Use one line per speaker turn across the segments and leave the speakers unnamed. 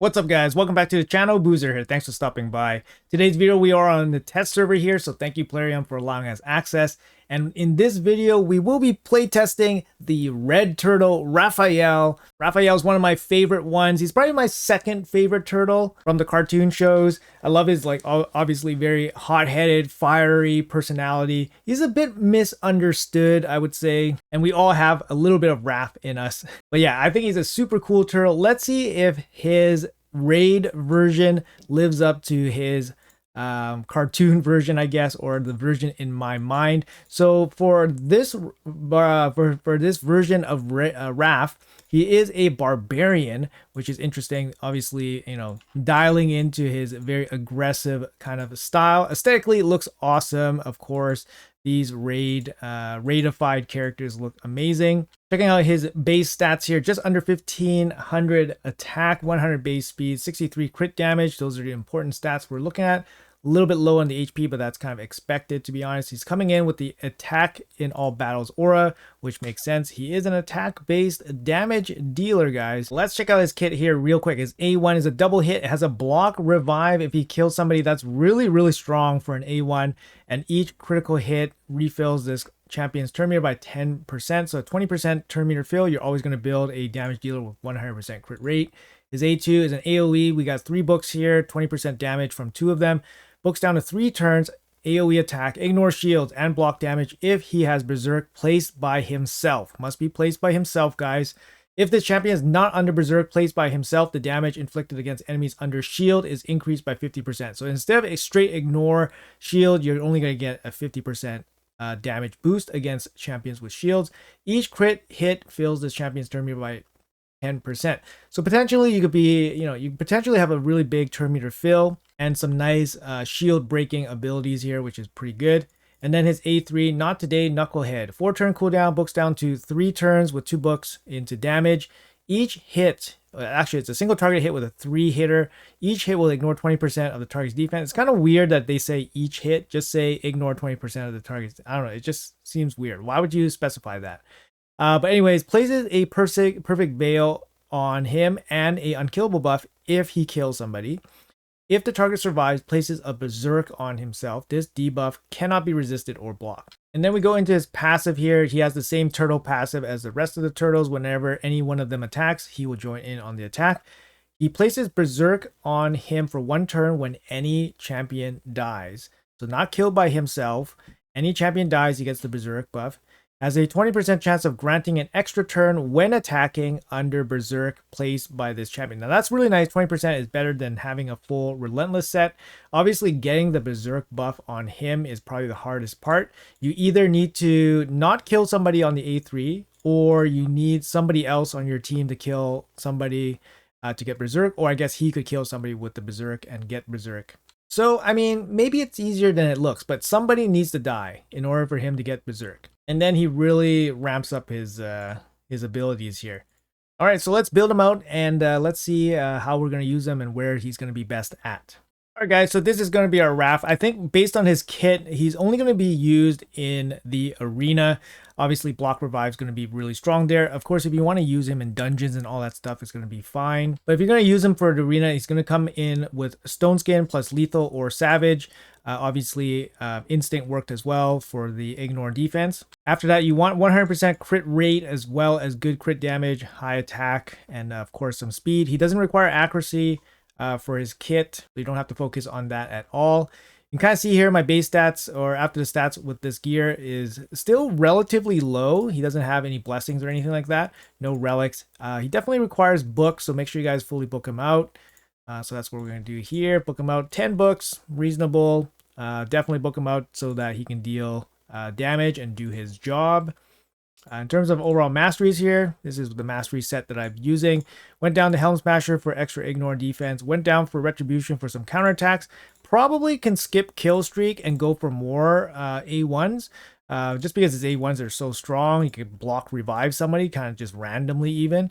What's up, guys? Welcome back to the channel. Boozer here. Thanks for stopping by. Today's video, we are on the test server here, so thank you Plarium for allowing us access. And in this video, we will be playtesting the red turtle Raphael. Raphael is one of my favorite ones. He's probably my second favorite turtle from the cartoon shows. I love his, like, obviously very hot-headed, fiery personality. He's a bit misunderstood, I would say, and we all have a little bit of Raph in us. But yeah, I think he's a super cool turtle. Let's see if his raid version lives up to his cartoon version, I guess, or the version in my mind. So for this for this version of Raph, he is a barbarian, which is interesting. Obviously, you know, dialing into his very aggressive kind of style. Aesthetically, it looks awesome. Of course, these raidified characters look amazing. Checking out his base stats here, just under 1500 attack, 100 base speed, 63 crit damage. Those are the important stats we're looking at. A little bit low on the HP, but that's kind of expected, to be honest. He's coming in with the attack in all battles aura, which makes sense. He is an attack-based damage dealer, guys. Let's check out his kit here real quick. His A1 is a double hit. It has a block revive if he kills somebody. That's really, really strong for an A1. And each critical hit refills this champion's turn meter by 10%. So 20% turn meter fill, you're always going to build a damage dealer with 100% crit rate. His A2 is an AoE. We got 3 books here, 20% damage from 2 of them. Books down to 3 turns, AoE attack, ignore shields, and block damage if he has Berserk placed by himself. Must be placed by himself, guys. If this champion is not under Berserk placed by himself, the damage inflicted against enemies under shield is increased by 50%. So instead of a straight ignore shield, you're only going to get a 50% damage boost against champions with shields. Each crit hit fills this champion's turn meter by 10%. So potentially you could be, you potentially have a really big turn meter fill and some nice shield breaking abilities here, which is pretty good. And then his A3, not today, Knucklehead. 4 turn cooldown, books down to 3 turns with 2 books into damage. Each hit, actually it's a single target hit with a 3 hitter. Each hit will ignore 20% of the target's defense. It's kind of weird that they say each hit, just say ignore 20% of the target's. I don't know, it just seems weird. Why would you specify that? But anyways, places a perfect veil on him and a unkillable buff if he kills somebody. If the target survives, places a berserk on himself. This debuff cannot be resisted or blocked. And then we go into his passive here. He has the same turtle passive as the rest of the turtles. Whenever any one of them attacks, he will join in on the attack. He places berserk on him for 1 turn when any champion dies. So not killed by himself. Any champion dies, he gets the berserk buff. Has a 20% chance of granting an extra turn when attacking under Berserk placed by this champion. Now that's really nice. 20% is better than having a full Relentless set. Obviously getting the Berserk buff on him is probably the hardest part. You either need to not kill somebody on the A3, or you need somebody else on your team to kill somebody to get Berserk, or I guess he could kill somebody with the Berserk and get Berserk. So, I mean, maybe it's easier than it looks, but somebody needs to die in order for him to get Berserk. And then he really ramps up his abilities here. All right, so let's build him out and let's see how we're going to use him and where he's going to be best at. All right, guys, so this is going to be our Raph. I think based on his kit, he's only going to be used in the arena. Obviously, block revive is going to be really strong there. Of course, if you want to use him in dungeons and all that stuff, it's going to be fine. But if you're going to use him for the arena, he's going to come in with Stone Skin plus Lethal or Savage. Obviously, Instinct worked as well for the ignore defense. After that, you want 100% crit rate as well as good crit damage, high attack, and of course some speed. He doesn't require accuracy for his kit, so you don't have to focus on that at all. You can kind of see here my base stats, or after the stats with this gear, is still relatively low. He doesn't have any blessings or anything like that. No relics. He definitely requires books, so make sure you guys fully book him out. So that's what we're going to do here. Book him out. 10 books, reasonable. Definitely book him out so that he can deal damage and do his job. In terms of overall masteries here, this is the mastery set that I'm using. Went down to Helm Smasher for extra ignore defense. Went down for Retribution for some counterattacks. Probably can skip Kill Streak and go for more A1s. Just because his A1s are so strong, he could block revive somebody kind of just randomly even.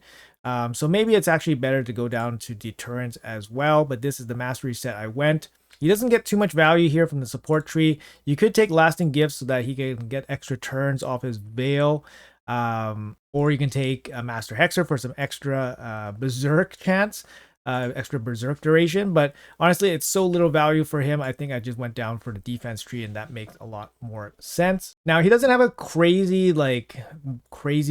So maybe it's actually better to go down to Deterrence as well. But this is the mastery set I went. He doesn't get too much value here from the support tree. You could take Lasting Gifts so that he can get extra turns off his Veil. Or you can take a Master Hexer for some extra Berserk chance. extra berserk duration, but honestly it's so little value for him. I think I just went down for the defense tree, and that makes a lot more sense. Now he doesn't have a crazy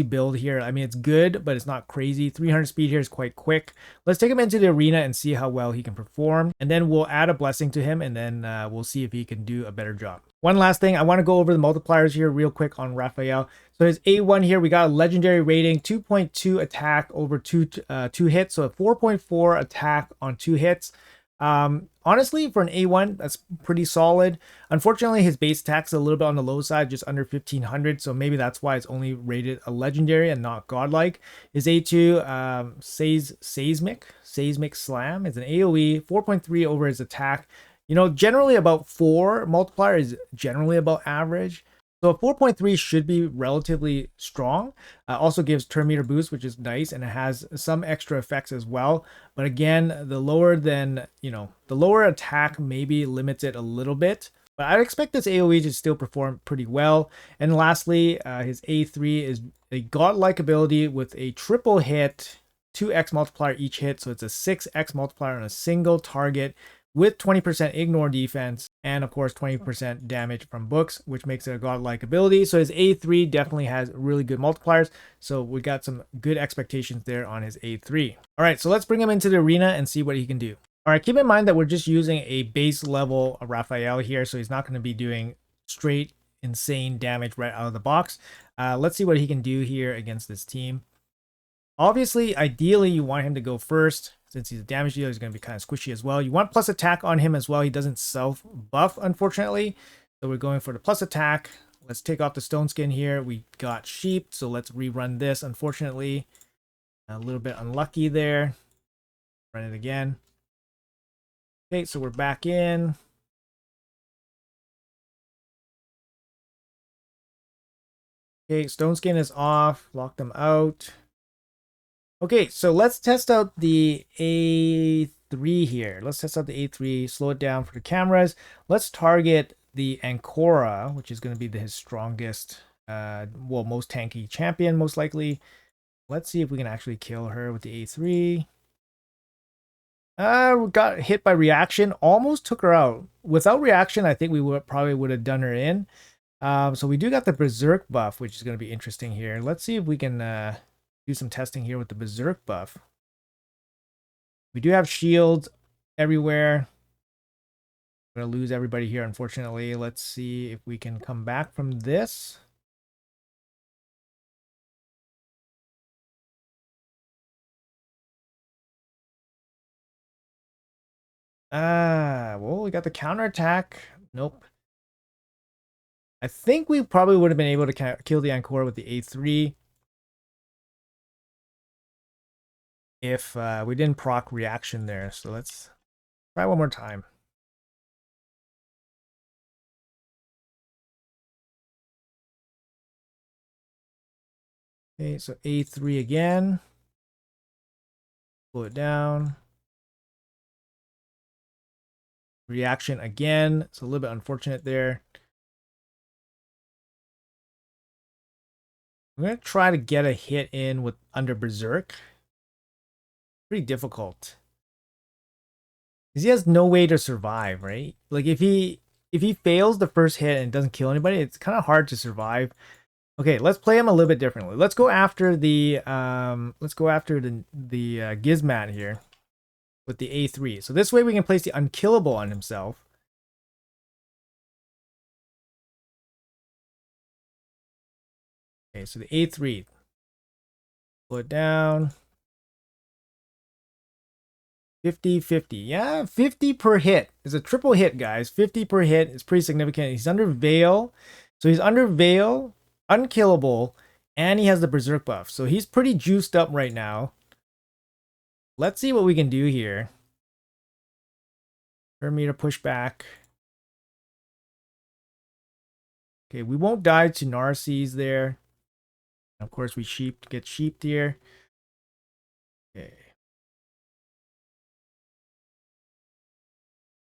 build here. I mean, it's good, but it's not crazy. 300 speed here is quite quick. Let's take him into the arena and see how well he can perform, and then we'll add a blessing to him, and then we'll see if he can do a better job. One last thing, I want to go over the multipliers here real quick on Raphael. So his A1 here, we got a legendary rating, 2.2 attack over two hits, so a 4.4 attack on 2 hits. Honestly, for an A1, that's pretty solid. Unfortunately, his base attack's a little bit on the low side, just under 1500, so maybe that's why it's only rated a legendary and not godlike. His A2, Seismic Slam, is an AoE, 4.3 over his attack. You know, generally about 4 multiplier is generally about average. So a 4.3 should be relatively strong. Also gives turn meter boost, which is nice, and it has some extra effects as well. But again, the lower attack maybe limits it a little bit. But I'd expect this AoE to still perform pretty well. And lastly, his A3 is a godlike ability with a triple hit, 2x multiplier each hit. So it's a 6x multiplier on a single target, with 20% ignore defense, and of course 20% damage from books, which makes it a godlike ability. So his A3 definitely has really good multipliers, so we got some good expectations there on his A3. All right, so let's bring him into the arena and see what he can do. All right, keep in mind that we're just using a base level Raphael here, so he's not going to be doing straight insane damage right out of the box. Let's see what he can do here against this team. Obviously, ideally, you want him to go first. Since he's a damage dealer, he's going to be kind of squishy as well. You want plus attack on him as well. He doesn't self-buff, unfortunately. So we're going for the plus attack. Let's take off the stone skin here. We got sheep, so let's rerun this. Unfortunately, a little bit unlucky there. Run it again. Okay, so we're back in. Okay, stone skin is off. Lock them out. Okay, so let's test out the A3 here. Let's test out the A3, slow it down for the cameras. Let's target the Ancora, which is going to be his strongest, most tanky champion, most likely. Let's see if we can actually kill her with the A3. We got hit by reaction, almost took her out. Without reaction, I think we probably would have done her in. So we do got the Berserk buff, which is going to be interesting here. Let's see if we can do some testing here with the Berserk buff. We do have shields everywhere. I'm going to lose everybody here, unfortunately. Let's see if we can come back from this. Well, we got the counterattack. Nope. I think we probably would have been able to kill the Ancora with the A3. If we didn't proc reaction there. So let's try one more time. Okay, so A3 again. Pull it down. Reaction again. It's a little bit unfortunate there. I'm going to try to get a hit in with under Berserk. Pretty difficult. Because he has no way to survive, right? Like if he fails the first hit and doesn't kill anybody, it's kind of hard to survive. Okay, let's play him a little bit differently. Let's go after the Gizmat here with the A3. So this way we can place the unkillable on himself. Okay, so the A3. Pull it down. 50-50. Yeah, 50 per hit. It's a triple hit, guys. 50 per hit is pretty significant. He's under Veil. So he's under Veil, unkillable, and he has the Berserk buff. So he's pretty juiced up right now. Let's see what we can do here. For me to push back. Okay, we won't die to Narses there. Of course, we get sheeped here. Okay.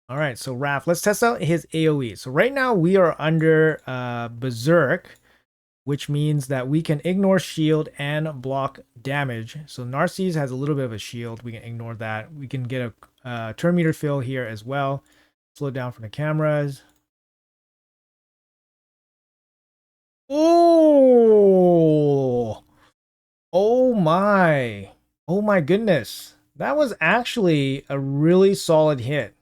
All right, so Raph, let's test out his AoE. So right now we are under Berserk, which means that we can ignore shield and block damage. So Narcisse has a little bit of a shield. We can ignore that. We can get a turn meter fill here as well. Slow down from the cameras. Oh! Oh my. Oh my goodness. That was actually a really solid hit.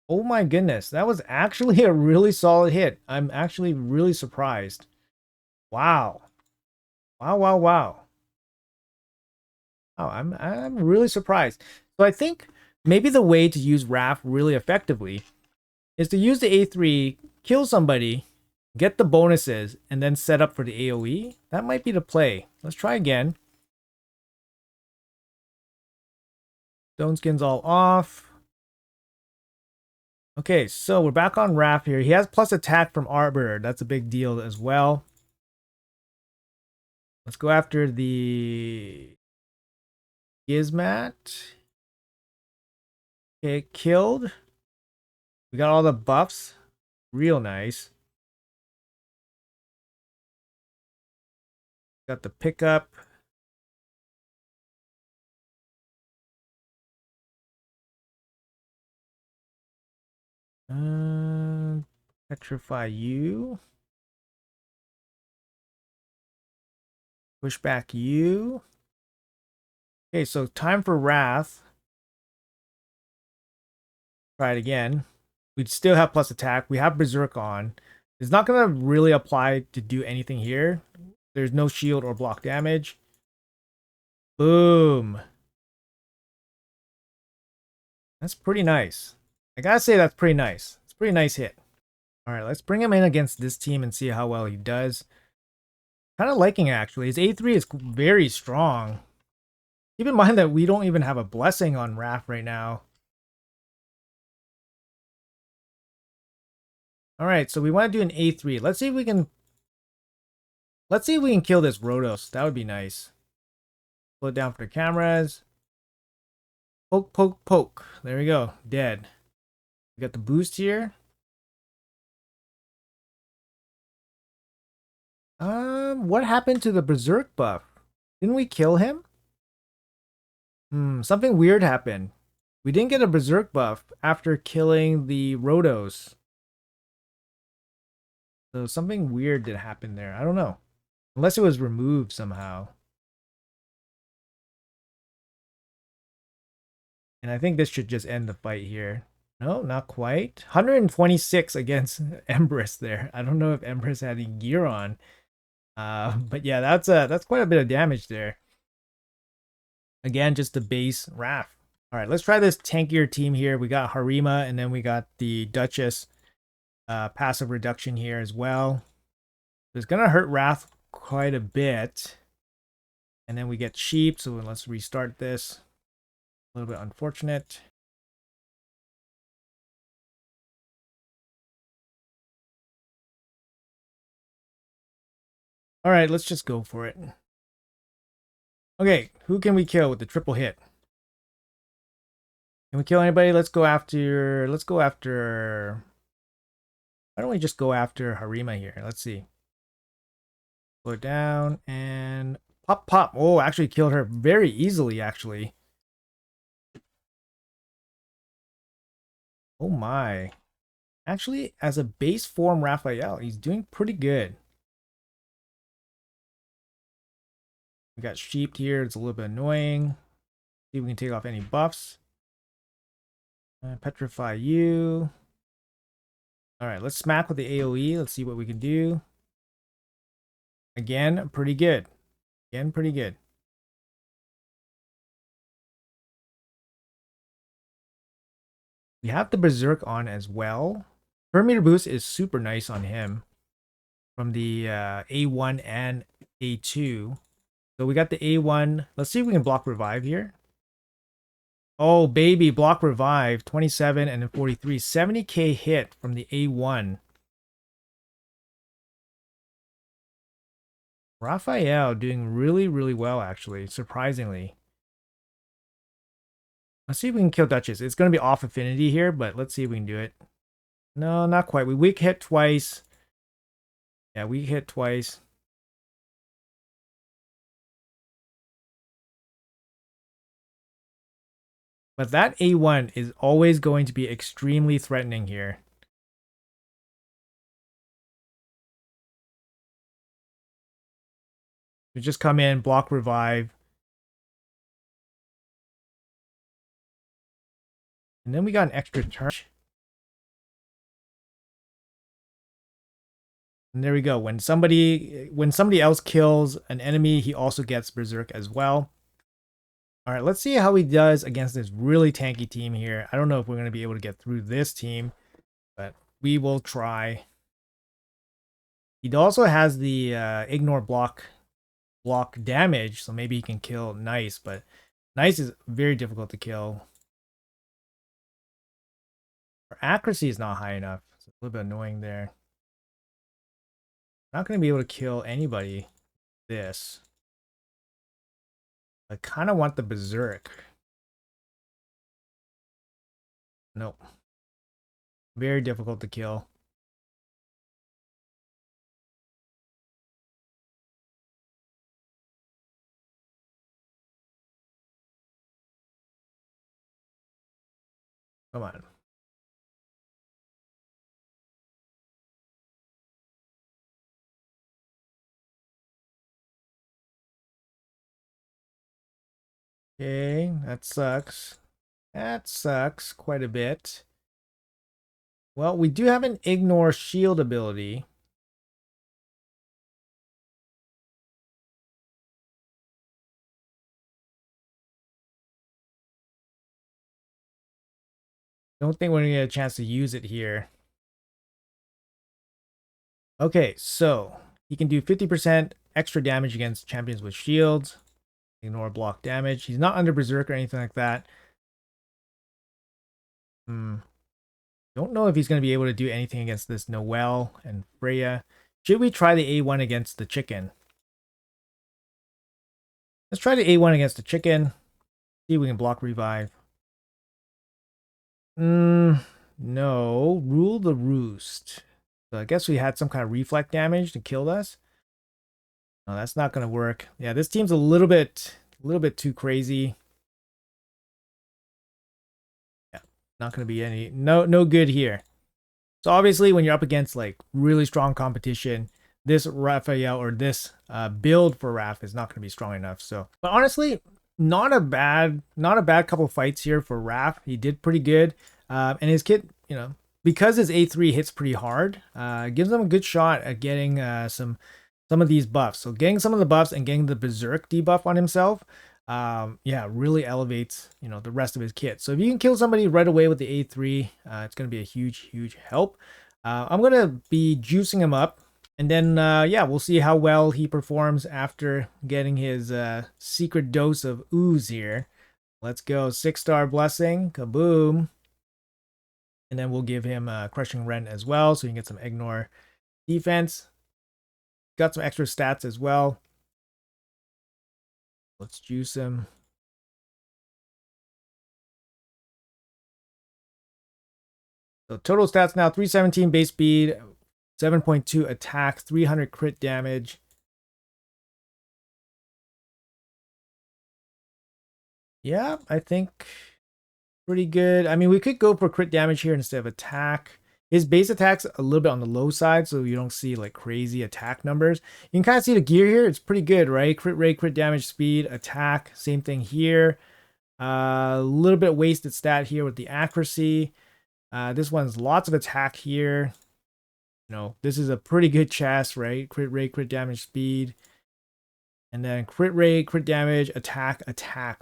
Oh my goodness. That was actually a really solid hit. I'm actually really surprised. Wow. Wow, wow, wow. Oh, I'm really surprised. So I think maybe the way to use Raph really effectively is to use the A3, kill somebody, get the bonuses, and then set up for the AoE. That might be the play. Let's try again. Stone skin's all off. Okay, so we're back on Raph here. He has plus attack from Arbiter. That's a big deal as well. Let's go after the Gizmat. Okay, killed. We got all the buffs. Real nice. Got the pickup. Petrify you. Push back you. Okay, so time for Wrath. Try it again. We still have plus attack. We have Berserk on. It's not going to really apply to do anything here. There's no shield or block damage. Boom. That's pretty nice. I gotta say that's pretty nice. It's a pretty nice hit. All right, let's bring him in against this team and see how well he does. Kind of liking it, actually. His A3 is very strong. Keep in mind that we don't even have a blessing on Raph right now. All right, so we want to do an A3. Let's see if we can kill this Rhodos. That would be nice. Slow it down for the cameras. Poke, poke, poke. There we go. Dead. We got the boost here. What happened to the Berserk buff? Didn't we kill him? Something weird happened. We didn't get a Berserk buff after killing the Rhodos. So something weird did happen there. I don't know. Unless it was removed somehow. And I think this should just end the fight here. No, not quite. 126 against Empress there. I don't know if Empress had any gear on. But yeah, that's quite a bit of damage there. Again, just the base Raph. All right, let's try this tankier team here. We got Harima, and then we got the Duchess passive reduction here as well. So it's going to hurt Wrath quite a bit. And then we get Sheep, so let's restart this. A little bit unfortunate. All right, let's just go for it. Okay, who can we kill with the triple hit? Can we kill anybody? Let's go after why don't we just go after Harima here? Let's see. Slow it down and pop pop. Oh, actually killed her very easily, actually. Oh my. Actually, as a base form Raphael, he's doing pretty good. We got sheeped here. It's a little bit annoying. See if we can take off any buffs. Petrify you. All right, let's smack with the AoE. Let's see what we can do. Again, pretty good. Again, pretty good. We have the Berserk on as well. Per meter boost is super nice on him from the A1 and A2. So we got the A1. Let's see if we can block revive here. Oh, baby, block revive. 27 and then 43. 70k hit from the A1. Raphael doing really, really well, actually. Surprisingly. Let's see if we can kill Duchess. It's going to be off affinity here, but let's see if we can do it. No, not quite. We weak hit twice. Yeah, we hit twice. But that A1 is always going to be extremely threatening here. You just come in, block revive. And then we got an extra turn. And there we go. When somebody else kills an enemy, he also gets Berserk as well. All right, let's see how he does against this really tanky team here. I don't know if we're going to be able to get through this team, but we will try. He also has the ignore block damage, so maybe he can kill Nice, but Nice is very difficult to kill. Our accuracy is not high enough. It's a little bit annoying there. Not going to be able to kill anybody this. I kind of want the Berserk. Nope. Very difficult to kill. Come on. Okay, that sucks. That sucks quite a bit. Well, we do have an ignore shield ability. Don't think we're gonna get a chance to use it here. Okay, so he can do 50% extra damage against champions with shields. Ignore block damage. He's not under Berserk or anything like that. Don't know if he's going to be able to do anything against this Noelle and Freya. Should we try the A1 against the chicken? Let's try the A1 against the chicken. See if we can block revive. No. Rule the roost. So I guess we had some kind of reflect damage to kill us. No, that's not going to work. Yeah, this team's a little bit too crazy. Yeah, not going to be any no good here. So obviously, when you're up against like really strong competition, this Raphael or this build for Raph is not going to be strong enough. So, but honestly, not a bad couple fights here for Raph. He did pretty good, and his kit, you know, because his A3 hits pretty hard, gives him a good shot at getting some of these buffs. So getting some of the buffs and getting the Berserk debuff on himself, yeah, really elevates, you know, the rest of his kit. So if you can kill somebody right away with the A3, it's going to be a huge help. I'm going to be juicing him up, and then yeah, we'll see how well he performs after getting his secret dose of ooze here. Let's go. 6-star blessing, kaboom. And then we'll give him crushing rent as well, so you can get some ignore defense. Got some extra stats as well. Let's juice him. So total stats now, 317 base speed, 7.2 attack, 300 crit damage. Yeah, I think pretty good. I mean, we could go for crit damage here instead of attack. His base attack's a little bit on the low side, so you don't see like crazy attack numbers. You can kind of see the gear here. It's pretty good, right? Crit rate, crit damage, speed, attack. Same thing here. A little bit wasted stat here with the accuracy. This one's lots of attack here. You know, this is a pretty good chest, right? Crit rate, crit damage, speed. And then crit rate, crit damage, attack,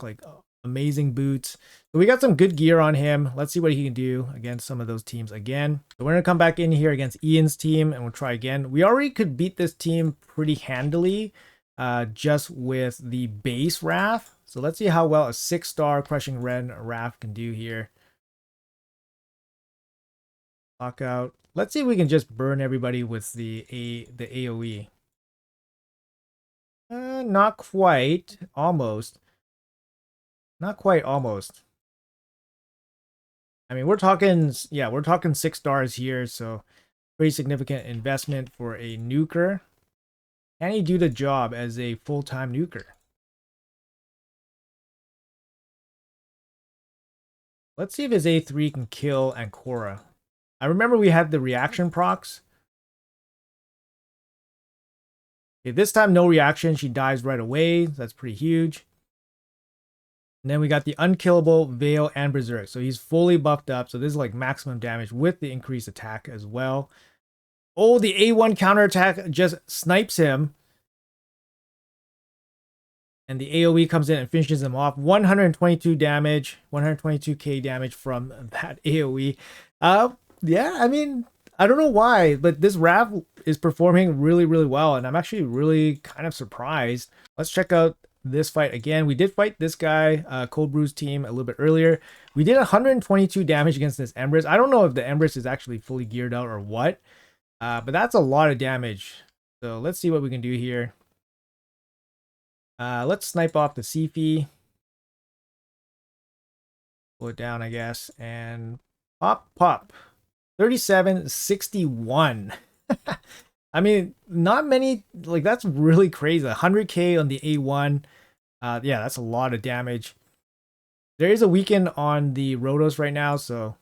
like amazing boots. So we got some good gear on him. Let's see what he can do against some of those teams again. So we're going to come back in here against Ian's team and we'll try again. We already could beat this team pretty handily just with the base Raph. So let's see how well a 6-star crushing red Raph can do here. Lockout. Let's see if we can just burn everybody with the AoE. Not quite. Almost. Not quite, almost. I mean, we're talking 6 stars here, so pretty significant investment for a nuker. Can he do the job as a full-time nuker? Let's see if his A3 can kill Ancora. I remember we had the reaction procs. Okay, this time no reaction. She dies right away. That's pretty huge. And then we got the unkillable, Veil, and Berserk. So he's fully buffed up. So this is like maximum damage with the increased attack as well. Oh, the A1 counterattack just snipes him. And the AoE comes in and finishes him off. 122 damage, 122k damage from that AoE. Yeah, I mean, I don't know why, but this Raph is performing really, really well. And I'm actually really kind of surprised. Let's check out this fight again. We did fight this guy, Cold Brew's team, a little bit earlier. We did 122 damage against this Empress. I don't know if the Empress is actually fully geared out or what, but that's a lot of damage. So let's see what we can do here. Let's snipe off the Sifi. Pull it down, I guess, and pop. 3761. I mean, not many, like that's really crazy. 100k on the A1. Yeah, that's a lot of damage. There is a weaken on the Rotos right now, so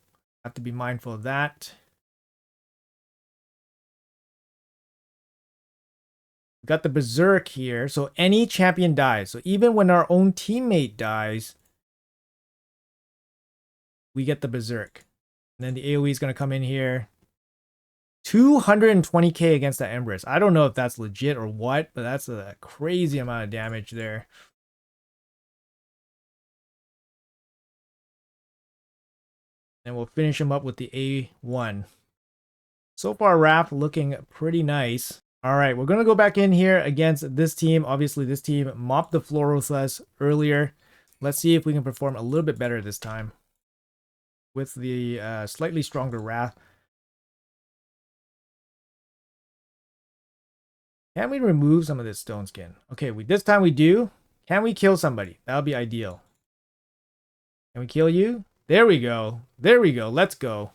I have to be mindful of that. Got the Berserk here, so any champion dies. So even when our own teammate dies, we get the Berserk. And then the AoE is going to come in here. 220k against that Empress. I don't know if that's legit or what, but that's a crazy amount of damage there. And we'll finish him up with the A1. So far, Raph looking pretty nice. All right, we're going to go back in here against this team. Obviously, this team mopped the floor with us earlier. Let's see if we can perform a little bit better this time with the slightly stronger Raph. Can we remove some of this stone skin? Okay, this time we do. Can we kill somebody? That would be ideal. Can we kill you? There we go. There we go. Let's go.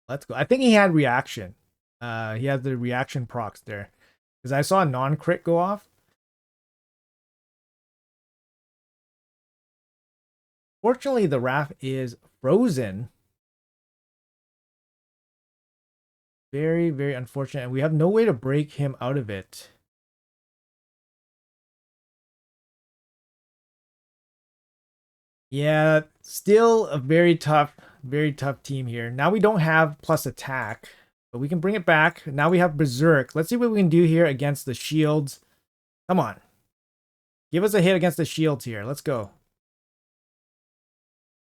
Let's go. I think he had reaction. He had the reaction procs there. Because I saw a non-crit go off. Fortunately, the Raph is frozen. Very, very unfortunate. And we have no way to break him out of it. Yeah, still a very tough team here. Now we don't have plus attack, but we can bring it back. Now we have Berserk. Let's see what we can do here against the shields. Come on. Give us a hit against the shields here. Let's go.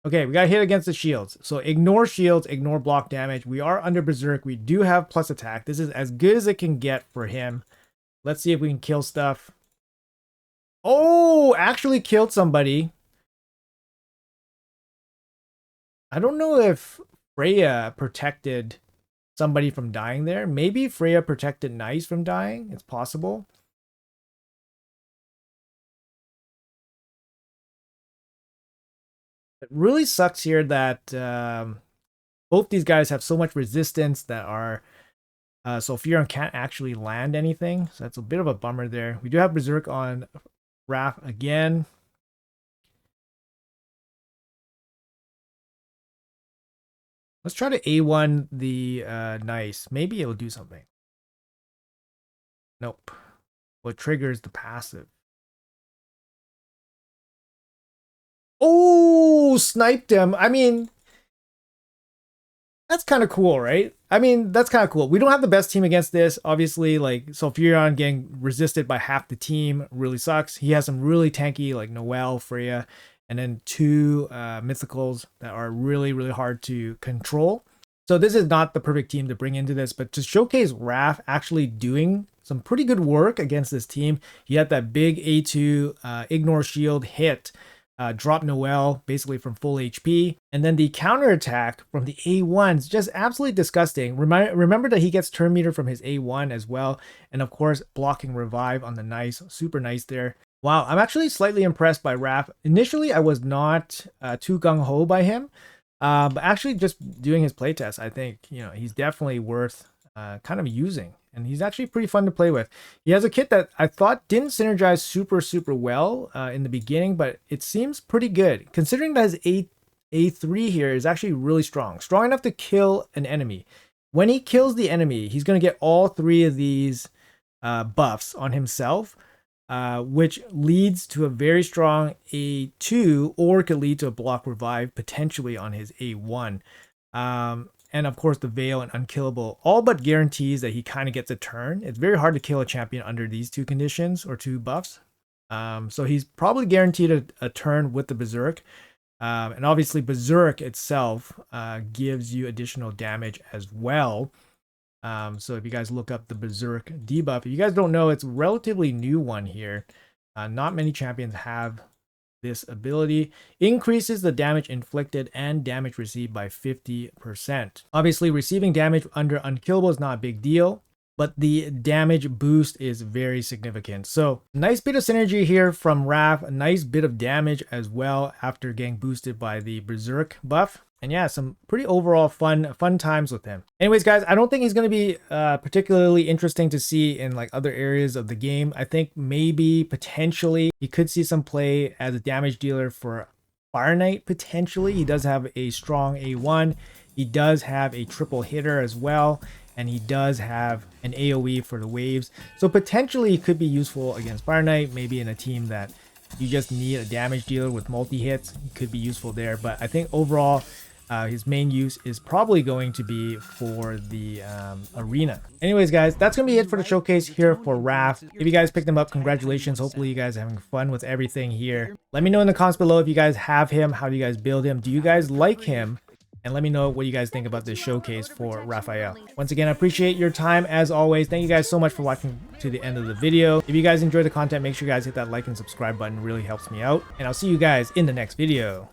Okay, we got a hit against the shields. So ignore shields, ignore block damage. We are under Berserk. We do have plus attack. This is as good as it can get for him. Let's see if we can kill stuff. Oh, actually killed somebody. I don't know if Freya protected somebody from dying there. Maybe Freya protected Nice from dying. It's possible. It really sucks here that both these guys have so much resistance that our Sulfuron can't actually land anything. So that's a bit of a bummer there. We do have Berserk on Raph again. Let's try to A1 the Nice. Maybe it'll do something. Nope. What triggers the passive? Oh, sniped him. I mean, that's kind of cool, right? I mean, that's kind of cool. We don't have the best team against this. Obviously, like, Sulfuron getting resisted by half the team really sucks. He has some really tanky, like, Noelle, Freya, and then two mythicals that are really, really hard to control. So this is not the perfect team to bring into this, but to showcase Raph actually doing some pretty good work against this team. He had that big A2 ignore shield hit, drop Noelle basically from full HP. And then the counterattack from the A1 is just absolutely disgusting. Remember that he gets turn meter from his A1 as well. And of course, blocking revive on the Nice, super nice there. Wow, I'm actually slightly impressed by Raph. Initially, I was not too gung-ho by him. But actually just doing his playtest, I think, you know, he's definitely worth kind of using. And he's actually pretty fun to play with. He has a kit that I thought didn't synergize super well in the beginning, but it seems pretty good. Considering that his A3 here is actually really strong. Strong enough to kill an enemy. When he kills the enemy, he's going to get all 3 of these buffs on himself, which leads to a very strong A2, or could lead to a block revive potentially on his A1. And of course the Veil and Unkillable all but guarantees that he kind of gets a turn. It's very hard to kill a champion under these 2 conditions or 2 buffs. So he's probably guaranteed a turn with the Berserk. And obviously Berserk itself gives you additional damage as well. So if you guys look up the Berserk debuff, if you guys don't know, it's a relatively new one here. Not many champions have this ability. Increases the damage inflicted and damage received by 50%. Obviously, receiving damage under Unkillable is not a big deal, but the damage boost is very significant. So nice bit of synergy here from Raph, a nice bit of damage as well after getting boosted by the Berserk buff. And yeah, some pretty overall fun times with him. Anyways, guys, I don't think he's going to be particularly interesting to see in like other areas of the game. I think maybe potentially he could see some play as a damage dealer for Fire Knight potentially. He does have a strong A1. He does have a triple hitter as well. And he does have an AoE for the waves. So potentially he could be useful against Fire Knight, maybe in a team that you just need a damage dealer with multi-hits. He could be useful there. But I think overall, his main use is probably going to be for the arena. Anyways, guys, that's going to be it for the showcase here for Raph. If you guys picked him up, congratulations. Hopefully you guys are having fun with everything here. Let me know in the comments below if you guys have him. How do you guys build him? Do you guys like him? And let me know what you guys think about this showcase for Raphael. Once again, I appreciate your time as always. Thank you guys so much for watching to the end of the video. If you guys enjoyed the content, make sure you guys hit that like and subscribe button. It really helps me out. And I'll see you guys in the next video.